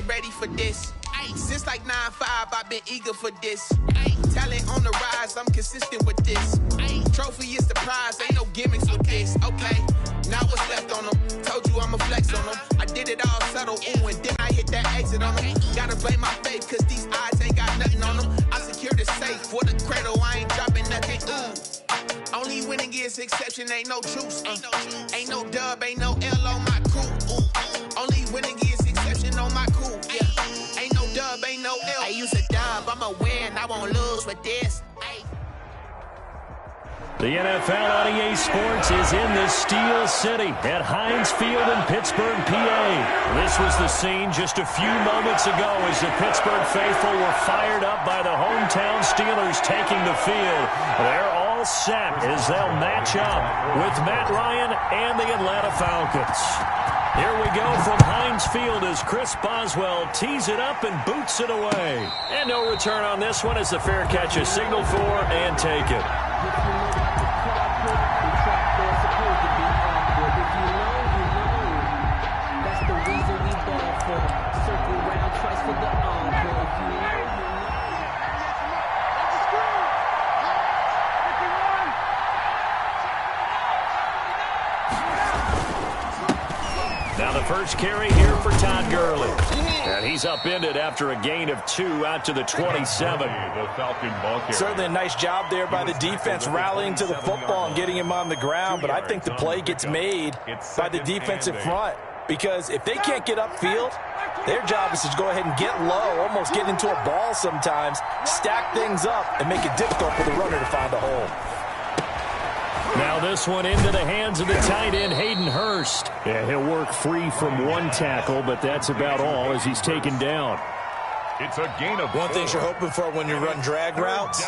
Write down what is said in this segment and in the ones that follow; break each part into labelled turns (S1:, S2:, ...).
S1: ready for this. Since like 9-5, I've been eager for this. Talent on the rise, I'm consistent with this. Trophy is the prize, ain't no gimmicks with this. Okay, now what's left on them? Told you I'ma flex on them. I did it all subtle, ooh, and then I hit that exit on them. Gotta blame my faith, cause these odds ain't got nothing on them. I secure the safe for the cradle, I ain't dropping nothing, ooh. Only winning is exception, ain't no truce. Ain't no dub, ain't no L on my crew. Ooh. Only winning is exception on my crew. Yeah. Ain't no dub, ain't no L. I use a dub, I'ma win, I won't lose with this.
S2: The NFL on EA Sports is in the Steel City at Heinz Field in Pittsburgh, PA. This was the scene just a few moments ago as the Pittsburgh faithful were fired up by the hometown Steelers taking the field. They're all set as they'll match up with Matt Ryan and the Atlanta Falcons. Here we go from Heinz Field as Chris Boswell tees it up and boots it away. And no return on this one as the fair catch is signaled for and taken. Now the first carry here for Todd Gurley. And he's upended after a gain of 2 out to the 27.
S3: Certainly a nice job there by the defense rallying to the football and getting him on the ground. But I think the play gets made by the defensive front. Because if they can't get upfield, their job is to go ahead and get low, almost get into a ball sometimes, stack things up, and make it difficult for the runner to find a hole.
S2: Now this one into the hands of the tight end, Hayden Hurst. Yeah, he'll work free from one tackle, but that's about all as he's taken down.
S4: It's a gain of 4.
S3: One thing you're hoping for when you run drag routes,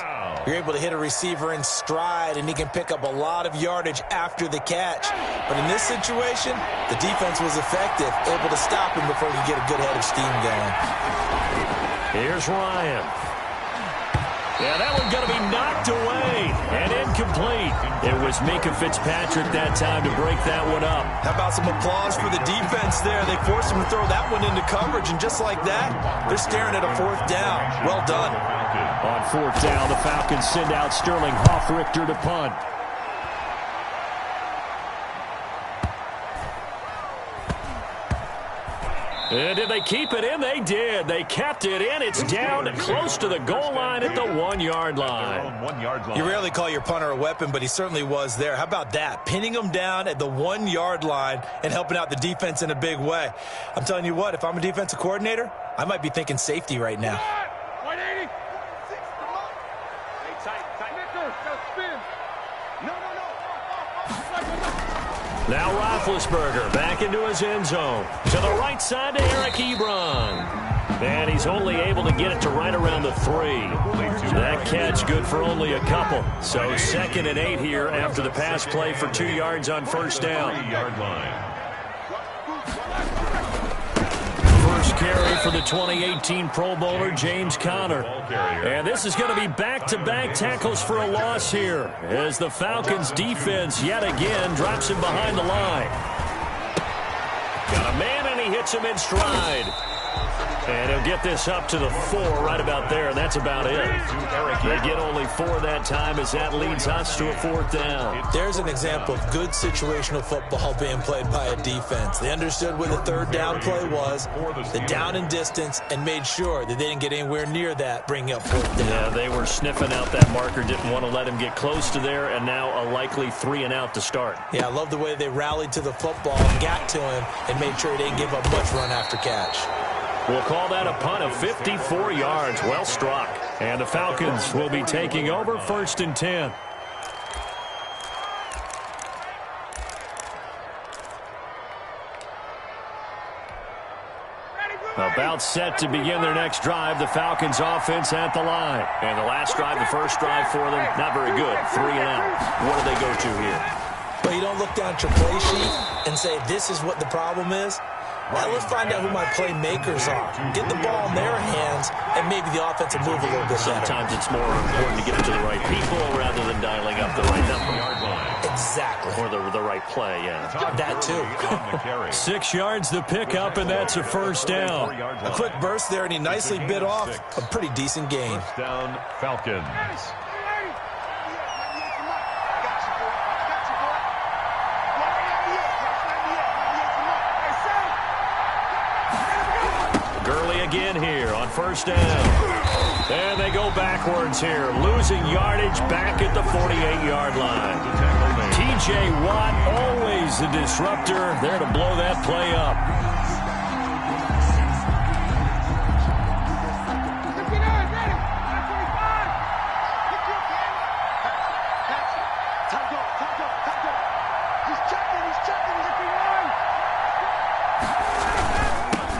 S3: you're able to hit a receiver in stride, and he can pick up a lot of yardage after the catch. But in this situation, the defense was effective, able to stop him before he could get a good head of steam going.
S2: Here's Ryan. Yeah, that one going to be knocked away and incomplete. It was Minkah Fitzpatrick that time to break that one up.
S3: How about some applause for the defense there? They forced him to throw that one into coverage, and just like that, they're staring at a 4th down. Well done.
S2: On 4th down, the Falcons send out Sterling Hoffrichter to punt. And did they keep it in? They did. They kept it in. It's down close to the goal line at the 1-yard line.
S3: You rarely call your punter a weapon, but he certainly was there. How about that? Pinning him down at the 1-yard line and helping out the defense in a big way. I'm telling you what, if I'm a defensive coordinator, I might be thinking safety right now.
S2: Now Roethlisberger back into his end zone. To the right side to Eric Ebron. And he's only able to get it to right around the 3. That catch good for only a couple. So 2nd and 8 here after the pass play for 2 yards on 1st down. First carry for the 2018 Pro Bowler, James Conner. And this is going to be back-to-back tackles for a loss here as the Falcons defense yet again drops him behind the line. Got a man and he hits him in stride. And he'll get this up to the 4 right about there, and that's about it. They get only 4 that time as that leads us to a 4th down.
S3: There's an example of good situational football being played by a defense. They understood where the 3rd down play was, the down and distance, and made sure that they didn't get anywhere near that, bringing up 4th down.
S2: Yeah, they were sniffing out that marker, didn't want to let him get close to there, and now a likely 3 and out to start.
S3: Yeah, I love the way they rallied to the football and got to him and made sure he didn't give up much run after catch.
S2: We'll call that a punt of 54 yards. Well struck. And the Falcons will be taking over 1st and 10. About set to begin their next drive. The Falcons offense at the line. And the last drive, the first drive for them, not very good. 3 and out. What do they go to here?
S3: Well, you don't look down at your play sheet and say, this is what the problem is. Now let's find out who my playmakers are. Get the ball in their hands, and maybe the offense will move a little bit better.
S2: Sometimes it's more important to get it to the right people rather than dialing up the right number.
S3: Exactly.
S2: Or the right play, yeah.
S3: That too.
S2: 6 yards the pickup, and that's a first down.
S3: A quick burst there, and he nicely bit off a pretty decent gain.
S4: First down, Falcons.
S2: Gurley again here on first down. And they go backwards here, losing yardage back at the 48-yard line. T.J. Watt, always the disruptor, there to blow that play up.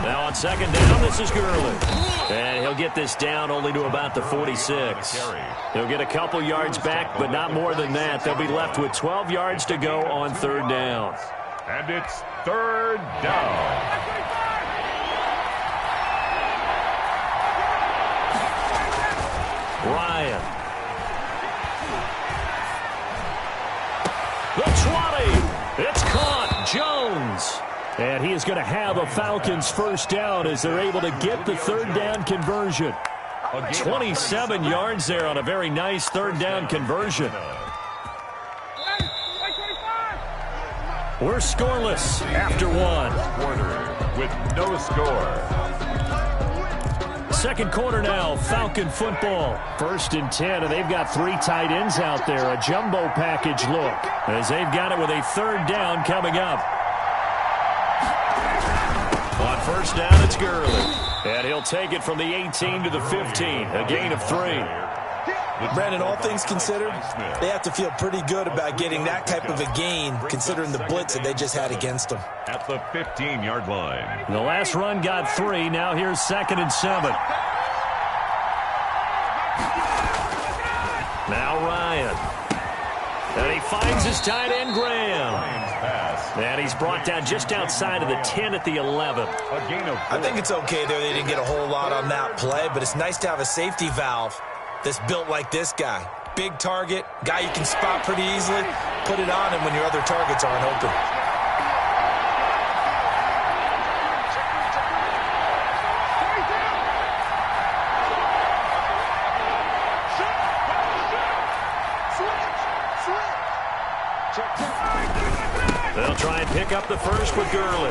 S2: Now on second down, this is Gurley. And he'll get this down only to about the 46. He'll get a couple yards back, but not more than that. They'll be left with 12 yards to go on third down.
S4: And it's third down.
S2: Ryan. The 20. It's caught. Jones. And he is going to have a Falcons first down as they're able to get the third down conversion. 27 yards there on a very nice third down conversion. We're scoreless after one.
S4: Quarter with no score.
S2: Second quarter now, Falcon football. 1st and 10, and they've got 3 tight ends out there. A jumbo package look as they've got it with a third down coming up. On first down, it's Gurley. And he'll take it from the 18 to the 15. A gain of 3.
S3: Brandon, all things considered, they have to feel pretty good about getting that type of a gain, considering the blitz that they just had against them.
S4: At the 15-yard line.
S2: The last run got 3. Now here's 2nd and 7. Now Ryan. And he finds his tight end, Graham. And he's brought down just outside of the 10 at the 11.
S3: I think it's okay there. They didn't get a whole lot on that play, but it's nice to have a safety valve that's built like this guy. Big target, guy you can spot pretty easily. Put it on him when your other targets aren't open.
S2: They'll try and pick up the first with Gurley.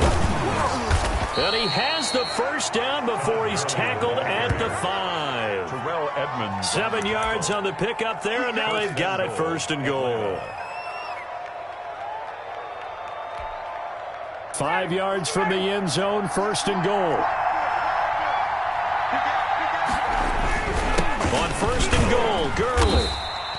S2: And he has the first down before he's tackled at the 5. 7 yards on the pickup there, and now they've got it 1st and goal. 5 yards from the end zone, 1st and goal. On 1st and goal, Gurley.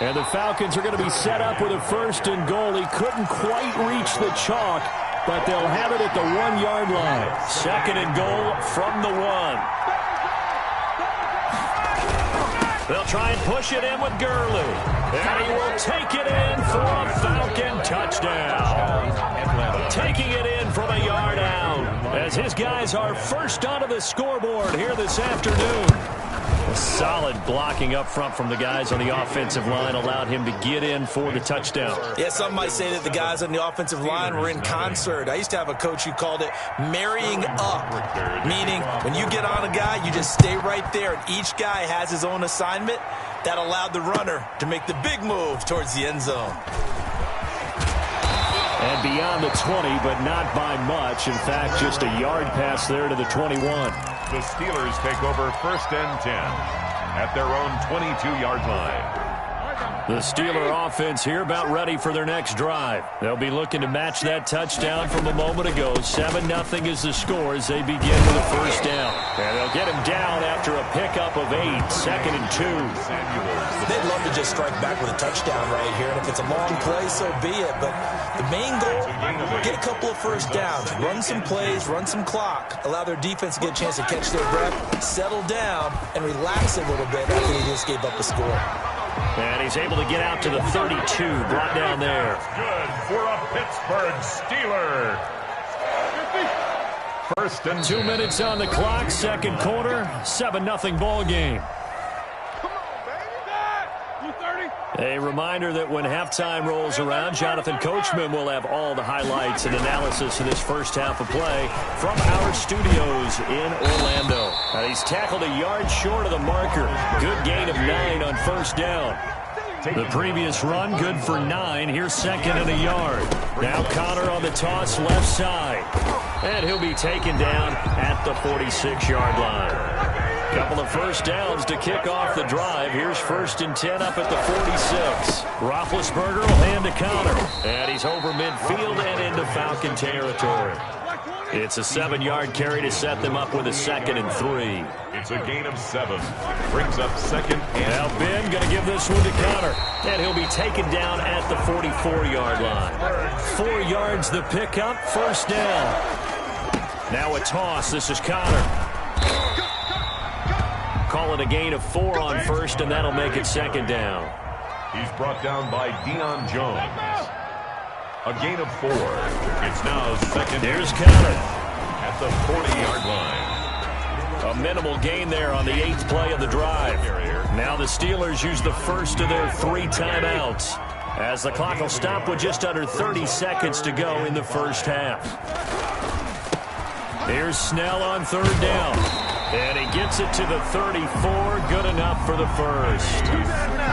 S2: And the Falcons are going to be set up with a 1st and goal. He couldn't quite reach the chalk, but they'll have it at the 1-yard line. 2nd and goal from the 1. They'll try and push it in with Gurley. And he will take it in for a Falcon touchdown. Taking it in from a yard out as his guys are first onto the scoreboard here this afternoon. Solid blocking up front from the guys on the offensive line allowed him to get in for the touchdown.
S3: Yeah, some might say that the guys on the offensive line were in concert. I used to have a coach who called it marrying up, meaning when you get on a guy, you just stay right there, and each guy has his own assignment. That allowed the runner to make the big move towards the end zone.
S2: And beyond the 20, but not by much. In fact, just a yard pass there to the 21.
S4: The Steelers take over 1st and 10 at their own 22-yard line.
S2: The Steeler offense here about ready for their next drive. They'll be looking to match that touchdown from a moment ago. 7-0 is the score as they begin with a first down. And they'll get him down after a pickup of 8. 2nd and 2.
S3: They'd love to just strike back with a touchdown right here. And if it's a long play, so be it. But the main goal, get a couple of first downs. Run some plays, run some clock. Allow their defense to get a chance to catch their breath, settle down, and relax a little bit after they just gave up a score.
S2: And he's able to get out to the 32, brought down there.
S4: Good for a Pittsburgh Steeler. 1st and
S2: 2 minutes on the clock, 2nd quarter, 7-0 ball game. A reminder that when halftime rolls around, Jonathan Coachman will have all the highlights and analysis of this first half of play from our studios in Orlando. And he's tackled a yard short of the marker. Good gain of 9 on first down. The previous run, good for 9. Here's second and a yard. Now Connor on the toss left side. And he'll be taken down at the 46-yard line. Couple of first downs to kick off the drive. Here's 1st and 10 up at the 46. Roethlisberger will hand to Connor. And he's over midfield and into Falcon territory. It's a 7-yard carry to set them up with a 2nd and 3.
S4: It's a gain of 7. Brings up 2nd and...
S2: Now Ben going to give this one to Connor. And he'll be taken down at the 44-yard line. 4 yards the pickup, first down. Now a toss. This is Connor. Call it a gain of 4 on first, and that'll make it 2nd down.
S4: He's brought down by Deion Jones. A gain of 4. It's now 2nd.
S2: Here's Connor
S4: at the 40-yard line.
S2: A minimal gain there on the 8th play of the drive. Now the Steelers use the first of their 3 timeouts, as the clock will stop with just under 30 seconds to go in the first half. Here's Snell on 3rd down. And he gets it to the 34. Good enough for the first.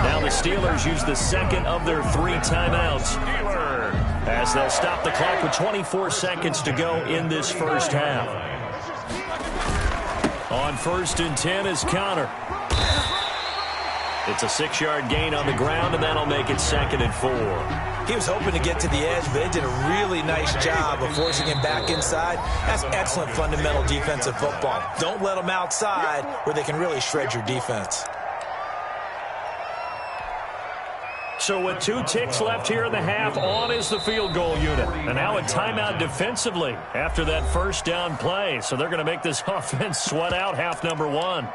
S2: Now the Steelers use the 2nd of their 3 timeouts, as they'll stop the clock with 24 seconds to go in this first half. On 1st and 10 is Connor. It's a 6-yard gain on the ground, and that'll make it 2nd and 4.
S3: He was hoping to get to the edge, but they did a really nice job of forcing him back inside. That's excellent fundamental defensive football. Don't let them outside where they can really shred your defense.
S2: So with 2 ticks left here in the half, on is the field goal unit. And now a timeout defensively after that first down play. So they're going to make this offense sweat out half number 1.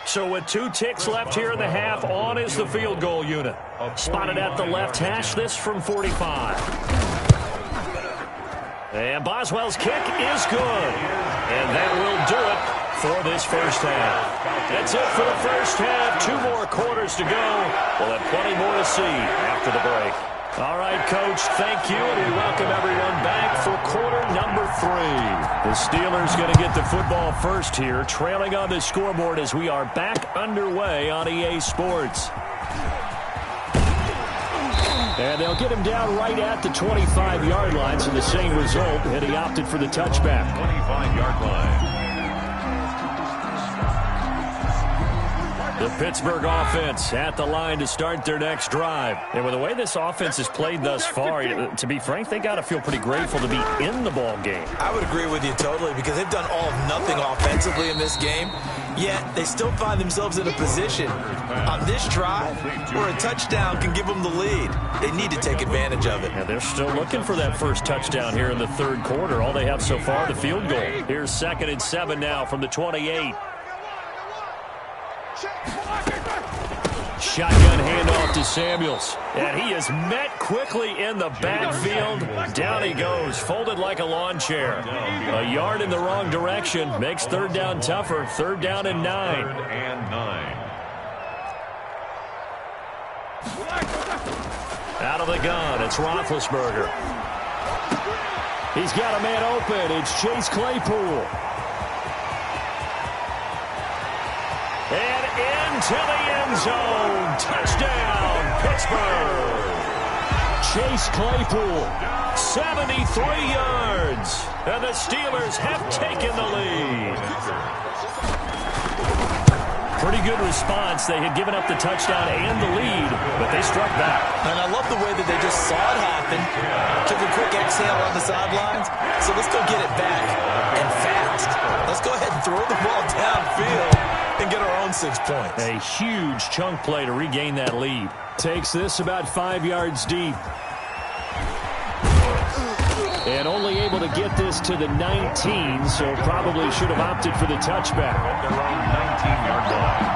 S2: So with 2 ticks left here in the half, on is the field goal unit. Spotted at the left hash, this from 45. And Boswell's kick is good. And that will do it for this first half. That's it for the first half. 2 more quarters to go. We'll have plenty more to see after the break. All right, Coach, thank you, and we welcome everyone back for quarter number 3. The Steelers going to get the football first here, trailing on the scoreboard as we are back underway on EA Sports. And they'll get him down right at the 25-yard line, so the same result, and he opted for the touchback.
S4: 25-yard line.
S2: The Pittsburgh offense at the line to start their next drive. And with the way this offense has played thus far, to be frank, they got to feel pretty grateful to be in the ball game.
S3: I would agree with you totally, because they've done all of nothing offensively in this game, yet they still find themselves in a position on this drive where a touchdown can give them the lead. They need to take advantage of it.
S2: And they're still looking for that first touchdown here in the 3rd quarter. All they have so far, the field goal. Here's 2nd and 7 now from the 28. Shotgun handoff to Samuels. And he is met quickly in the backfield. Down he goes, folded like a lawn chair. A yard in the wrong direction. Makes 3rd down tougher. 3rd down and 9.
S4: 3rd and 9.
S2: Out of the gun, it's Roethlisberger. He's got a man open. It's Chase Claypool. And into the end zone. Touchdown, Pittsburgh. Chase Claypool, 73 yards. And the Steelers have taken the lead. Pretty good response. They had given up the touchdown and the lead, but they struck back.
S3: And I love the way that they just saw it happen, took a quick exhale on the sidelines. So let's go get it back, and fast. Let's go ahead and throw the ball downfield and get our own 6 points.
S2: A huge chunk play to regain that lead. Takes this about 5 yards deep. And only able to get this to the 19, so probably should have opted for the touchback.
S4: At their own 19-yard line.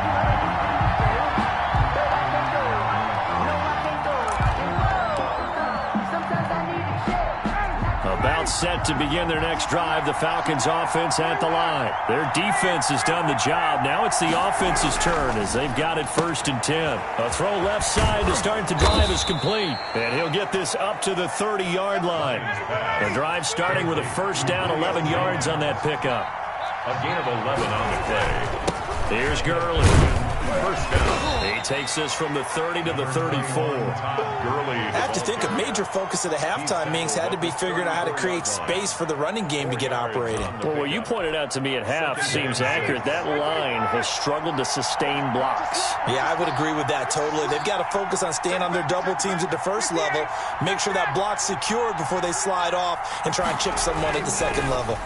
S2: A About set to begin their next drive, the Falcons offense at the line. Their defense has done the job. Now it's the offense's turn as they've got it 1st and 10. A throw left side to start the drive is complete. And he'll get this up to the 30-yard line. The drive starting with a 1st down, 11 yards on that pickup.
S4: A gain of 11 on the play.
S2: Here's Gurley.
S4: 1st down.
S2: He takes this from the 30 to the 34.
S3: I have to think a major focus of the halftime meetings had to be figuring out how to create space for the running game to get operating.
S2: Well, what you pointed out to me at half seems accurate. That line has struggled to sustain blocks.
S3: Yeah, I would agree with that totally. They've got to focus on staying on their double teams at the first level, make sure that block's secured before they slide off and try and chip someone at the second level.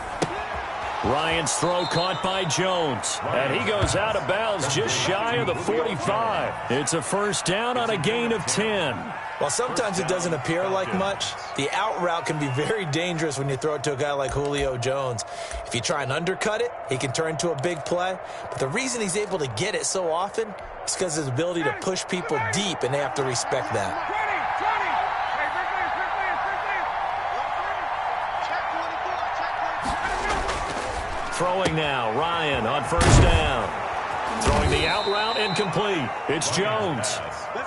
S2: Ryan's throw caught by Jones, and he goes out of bounds just shy of the 45. It's a 1st down on a gain of 10.
S3: While sometimes it doesn't appear like much, the out route can be very dangerous when you throw it to a guy like Julio Jones. If you try and undercut it, he can turn into a big play. But the reason he's able to get it so often is because of his ability to push people deep, and they have to respect that.
S2: Throwing now, Ryan on 1st down. Throwing the out route incomplete. It's Jones.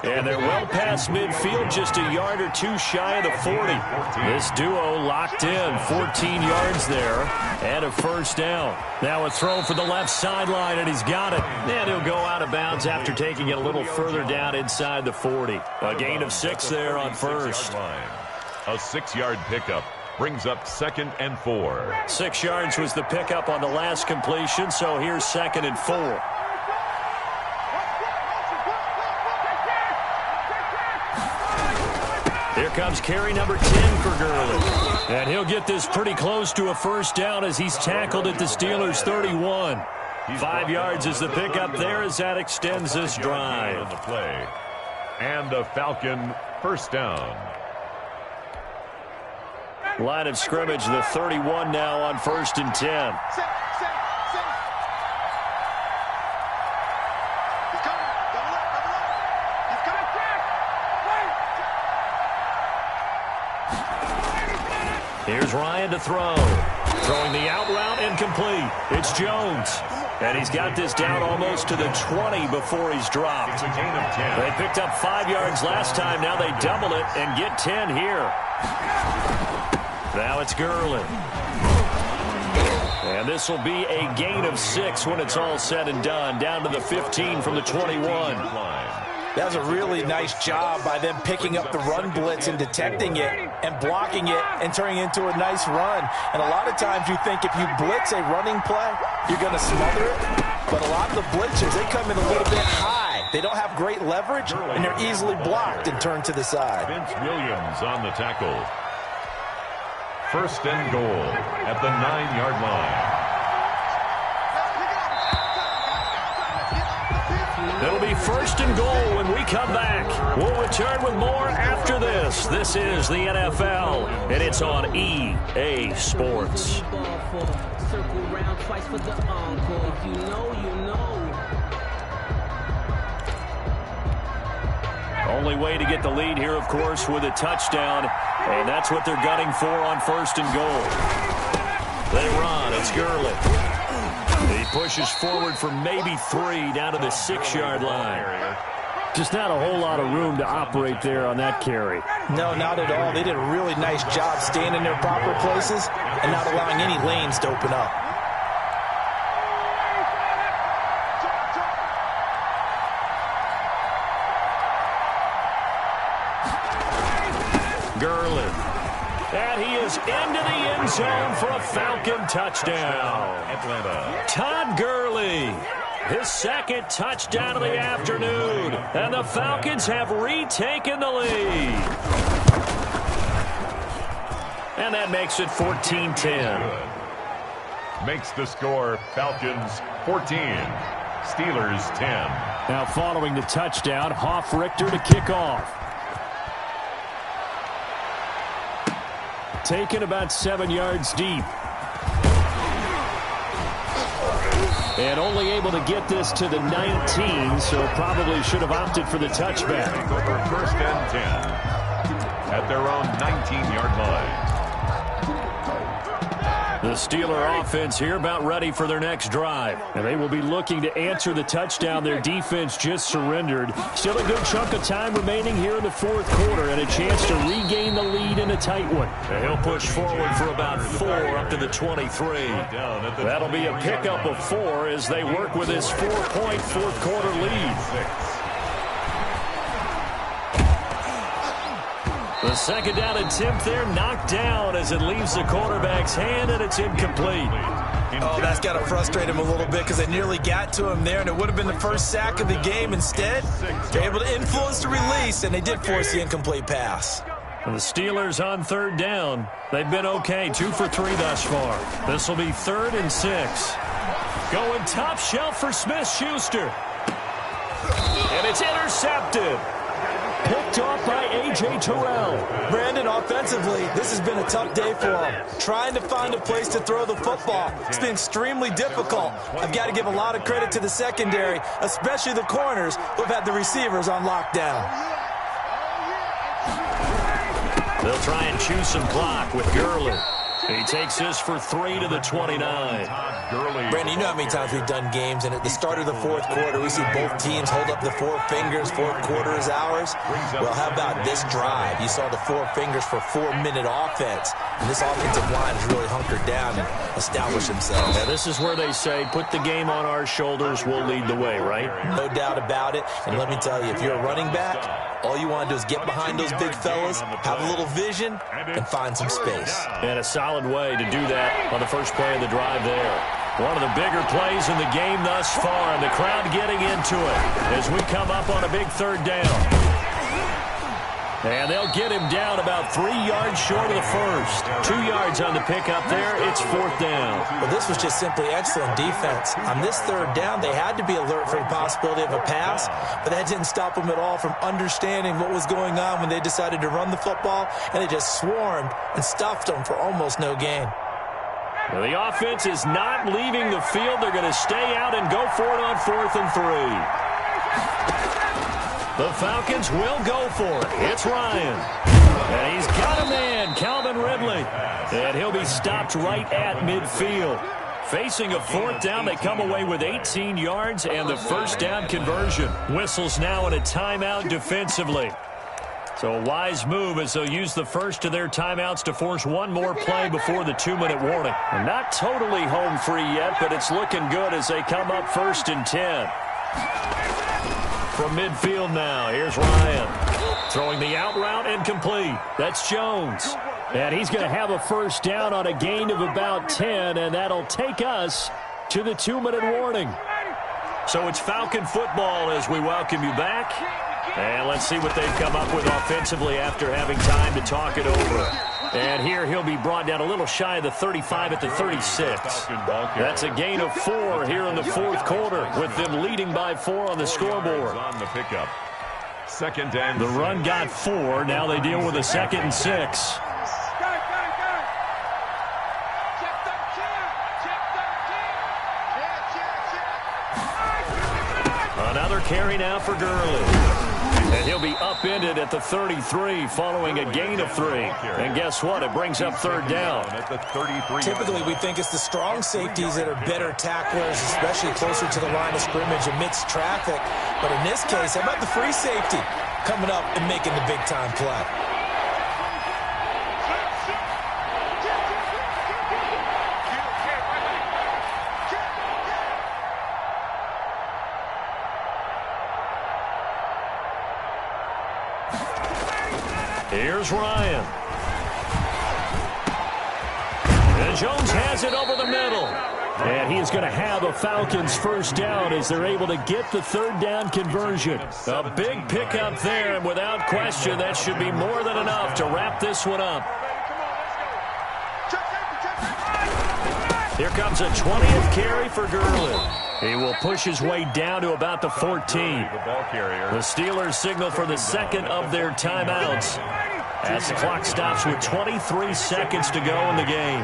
S2: And they're well past midfield, just a yard or two shy of the 40. This duo locked in, 14 yards there, and a 1st down. Now a throw for the left sideline, and he's got it. And he'll go out of bounds after taking it a little further down inside the 40. A gain of 6 there on 1st.
S4: A 6-yard pickup brings up 2nd and 4.
S2: 6 yards was the pickup on the last completion, so here's 2nd and 4. Here comes carry number 10 for Gurley. And he'll get this pretty close to a 1st down as he's tackled at the Steelers' 31. 5 yards is the pickup there as that extends this drive.
S4: And a Falcon 1st down.
S2: Line of scrimmage, the 31 now on 1st and 10. Here's Ryan to throw. Throwing the out route incomplete. It's Jones. And he's got this down almost to the 20 before he's dropped. They picked up 5 yards last time. Now they double it and get 10 here. Now it's Gurley. And this will be a gain of 6 when it's all said and done. Down to the 15 from the 21.
S3: That was a really nice job by them picking up the run blitz and detecting it and blocking it and turning it into a nice run. And a lot of times you think if you blitz a running play, you're going to smother it. But a lot of the blitzers, they come in a little bit high. They don't have great leverage, and they're easily blocked and turned to the side.
S4: Vince Williams on the tackle. 1st and goal at the 9-yard line.
S2: It'll be 1st and goal when we come back. We'll return with more after this. This is the NFL, and it's on EA Sports. Only way to get the lead here, of course, with a touchdown, and that's what they're gunning for on 1st and goal. They run. It's Gurley. He pushes forward for maybe 3 down to the 6-yard line. Just not a whole lot of room to operate there on that carry.
S3: No, not at all. They did a really nice job staying in their proper places and not allowing any lanes to open up.
S2: Gurley. And he is into the end zone for a Falcon touchdown.
S4: Atlanta.
S2: Todd Gurley, his 2nd touchdown of the afternoon. And the Falcons have retaken the lead. And that makes it 14-10.
S4: Makes the score Falcons 14, Steelers 10.
S2: Now following the touchdown, Hoff-Richter to kick off. Taken about 7 yards deep. And only able to get this to the 19, so probably should have opted for the touchback.
S4: Over 1st and 10 at their own 19-yard line.
S2: The Steeler offense here about ready for their next drive. And they will be looking to answer the touchdown their defense just surrendered. Still a good chunk of time remaining here in the fourth quarter and a chance to regain the lead in a tight one. And he'll push forward for about 4 up to the 23. That'll be a pickup of 4 as they work with this 4-point fourth quarter lead. The second down attempt there knocked down as it leaves the quarterback's hand, and it's incomplete.
S3: Oh, that's got to frustrate him a little bit because they nearly got to him there, and it would have been the first sack of the game. Instead, they're able to influence the release, and they did force the incomplete pass.
S2: And the Steelers on third down. They've been okay, 2 for 3 thus far. This will be 3rd and 6. Going top shelf for Smith-Schuster. And it's intercepted. Picked off by A.J. Terrell.
S3: Brandon, offensively, this has been a tough day for him. Trying to find a place to throw the football. It's been extremely difficult. I've got to give a lot of credit to the secondary, especially the corners who've had the receivers on lockdown.
S2: They'll try and choose some clock with Gurley. He takes this for 3 to the 29.
S3: Brandon, you know how many times we've done games, and at the start of the fourth quarter, we see both teams hold up the 4 fingers, fourth quarter is ours. Well, how about this drive? You saw the 4 fingers for 4-minute offense, and this offensive line has really hunkered down and established themselves.
S2: Now, this is where they say, put the game on our shoulders, we'll lead the way, right?
S3: No doubt about it, and let me tell you, if you're a running back, all you want to do is get behind those big fellas, have a little vision, and find some space.
S2: And a solid way to do that on the first play of the drive there. One of the bigger plays in the game thus far, and the crowd getting into it as we come up on a big 3rd down. And they'll get him down about 3 yards short of the first. 2 yards on the pickup there. It's 4th down.
S3: Well, this was just simply excellent defense. On this 3rd down, they had to be alert for the possibility of a pass, but that didn't stop them at all from understanding what was going on when they decided to run the football, and they just swarmed and stuffed them for almost no gain.
S2: Well, the offense is not leaving the field. They're going to stay out and go for it on 4th and 3. The Falcons will go for it. It's Ryan. And he's got a man, Calvin Ridley. And he'll be stopped right at midfield. Facing a 4th down, they come away with 18 yards and the first down conversion. Whistles now in a timeout defensively. So a wise move as they'll use the first of their timeouts to force one more play before the 2-minute warning. And not totally home free yet, but it's looking good as they come up 1st and 10. From midfield now, here's Ryan. Throwing the out route and complete. That's Jones. And he's going to have a first down on a gain of about 10, and that'll take us to the 2-minute warning. So it's Falcon football as we welcome you back. And let's see what they've come up with offensively after having time to talk it over. And here he'll be brought down a little shy of the 35 at the 36. That's a gain of 4 here in the fourth quarter, with them leading by 4 on the scoreboard. The run got 4. Now they deal with a 2nd and 6. Another carry now for Gurley. And he'll be upended at the 33 following a gain of 3. And guess what? It brings up 3rd down.
S3: Typically, we think it's the strong safeties that are better tacklers, especially closer to the line of scrimmage amidst traffic. But in this case, how about the free safety coming up and making the big-time play?
S2: Here's Ryan. And Jones has it over the middle. And he is going to have a Falcons first down as they're able to get the 3rd down conversion. A big pickup there, and without question, that should be more than enough to wrap this one up. Here comes a 20th carry for Gurley. He will push his way down to about the 14. The Steelers signal for the 2nd of their timeouts as the clock stops with 23 seconds to go in the game.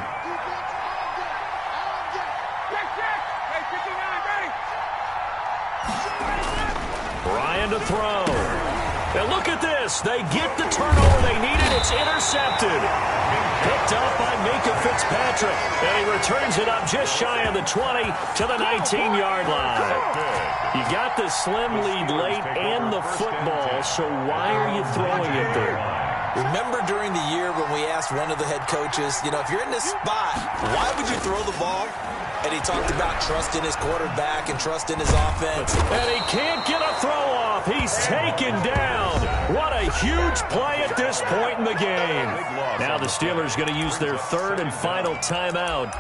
S2: Ryan to throw. And look at this. They get the turnover they needed. It's intercepted. Picked up by Minka Fitzpatrick. And he returns it up just shy of the 20 to the 19-yard line. You got the slim lead late and the football, so why are you throwing it there?
S3: Remember during the year when we asked one of the head coaches, if you're in this spot, why would you throw the ball? And he talked about trusting his quarterback and trusting his offense.
S2: And he can't get a throw off. He's taken down. What a huge play at this point in the game. Now the Steelers going to use their third and final timeout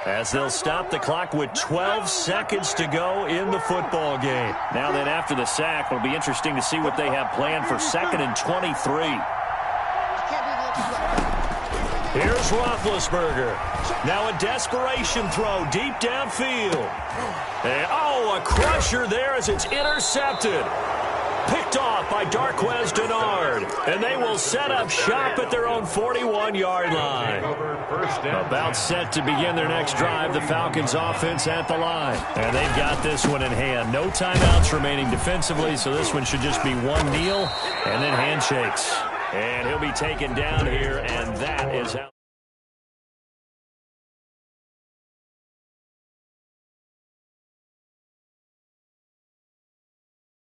S2: as they'll stop the clock with 12 seconds to go in the football game. Now then, after the sack, it'll be interesting to see what they have planned for 2nd and 23. Here's Roethlisberger. Now a desperation throw deep downfield. And, a crusher there as it's intercepted. Picked off by Darqueze Dennard. And they will set up shop at their own 41-yard line. About set to begin their next drive, the Falcons offense at the line. And they've got this one in hand. No timeouts remaining defensively, so this one should just be one kneel and then handshakes. And he'll be taken down here, and that is out.